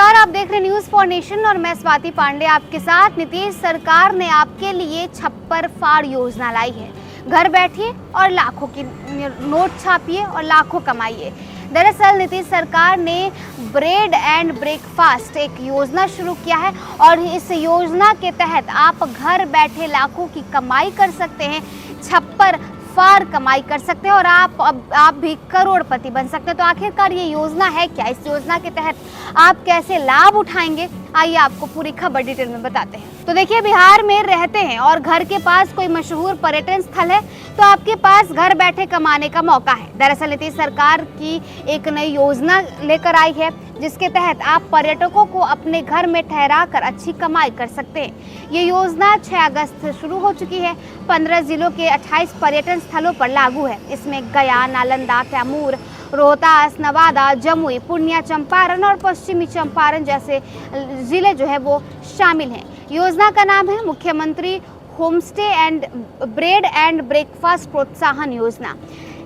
नमस्कार, आप देख रहे न्यूज फॉर नेशन और मैं स्वाति पांडे आपके साथ। नीतीश सरकार ने आपके लिए छप्पर फाड़ योजना लाई है। घर बैठिए और लाखों की नोट छापिए और लाखों कमाइए। दरअसल नीतीश सरकार ने ब्रेड एंड ब्रेकफास्ट एक योजना शुरू किया है और इस योजना के तहत आप घर बैठे लाखों की कमाई कर सकते हैं, छप्पर फाड़ कमाई कर सकते हैं और आप भी करोड़पति बन सकते हैं। तो आखिरकार ये योजना है क्या, इस योजना के तहत आप कैसे लाभ उठाएंगे, आइए आपको पूरी खबर डिटेल में बताते हैं। तो देखिए, बिहार में रहते हैं और घर के पास कोई मशहूर पर्यटन स्थल है तो आपके पास घर बैठे कमाने का मौका है। दरअसल नीतीश सरकार की एक नई योजना लेकर आई है जिसके तहत आप पर्यटकों को अपने घर में ठहरा कर अच्छी कमाई कर सकते हैं। ये योजना 6 अगस्त से शुरू हो चुकी है। 15 जिलों के 28 पर्यटन स्थलों पर लागू है। इसमें गया, नालंदा, कैमूर, रोहतास, नवादा, जमुई, पूर्णिया, चंपारण और पश्चिमी चंपारण जैसे जिले जो है वो शामिल हैं। योजना का नाम है मुख्यमंत्री homestay and bread and breakfast प्रोत्साहन योजना।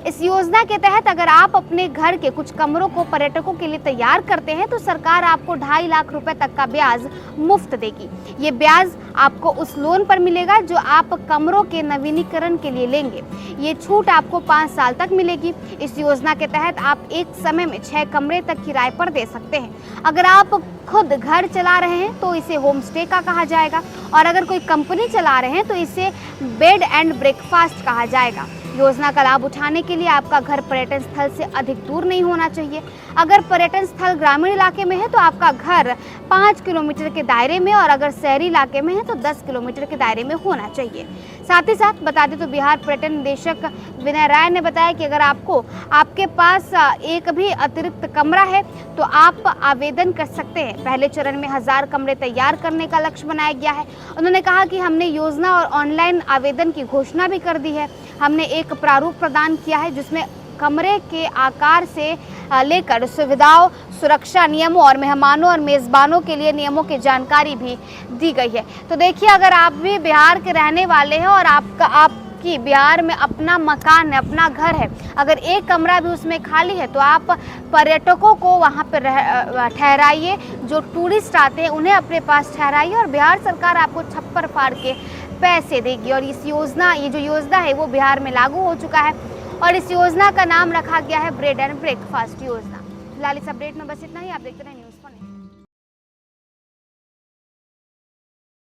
इस योजना के तहत अगर आप अपने घर के कुछ कमरों को पर्यटकों के लिए तैयार करते हैं तो सरकार आपको 2.5 लाख रुपए तक का ब्याज मुफ्त देगी। ये ब्याज आपको उस लोन पर मिलेगा जो आप कमरों के नवीनीकरण के लिए लेंगे। ये छूट आपको 5 साल तक मिलेगी। इस योजना के तहत आप एक समय में 6 कमरे तक किराए पर दे सकते हैं। अगर आप खुद घर चला रहे हैं तो इसे होम स्टे का कहा जाएगा और अगर कोई कंपनी चला रहे हैं तो इसे बेड एंड ब्रेकफास्ट कहा जाएगा। योजना का लाभ उठाने के लिए आपका घर पर्यटन स्थल से अधिक दूर नहीं होना चाहिए। अगर पर्यटन स्थल ग्रामीण इलाके में है तो आपका घर 5 किलोमीटर के दायरे में और अगर शहरी इलाके में है तो 10 किलोमीटर के दायरे में होना चाहिए। साथ ही साथ बता दें तो बिहार पर्यटन निदेशक विनय राय ने बताया कि अगर आपके पास एक भी अतिरिक्त कमरा है तो आप आवेदन कर सकते हैं। पहले चरण में 1000 कमरे तैयार करने का लक्ष्य बनाया गया है। उन्होंने कहा कि हमने योजना और ऑनलाइन आवेदन की घोषणा भी कर दी है। हमने एक प्रारूप प्रदान किया है जिसमें कमरे के आकार से लेकर सुविधाओं, सुरक्षा नियमों और मेहमानों और मेज़बानों के लिए नियमों की जानकारी भी दी गई है। तो देखिए, अगर आप भी बिहार के रहने वाले हैं और आपकी बिहार में अपना मकान है, अपना घर है, अगर एक कमरा भी उसमें खाली है तो आप पर्यटकों को वहाँ पर ठहराइए। जो टूरिस्ट आते हैं उन्हें अपने पास ठहराइए और बिहार सरकार आपको छप्पर फाड़ के पैसे देगी। और ये जो योजना है वो बिहार में लागू हो चुका है और इस योजना का नाम रखा गया है ब्रेड एंड ब्रेकफास्ट योजना। फिलहाल इस अपडेट में बस इतना ही। आप देखते रहें न्यूज़।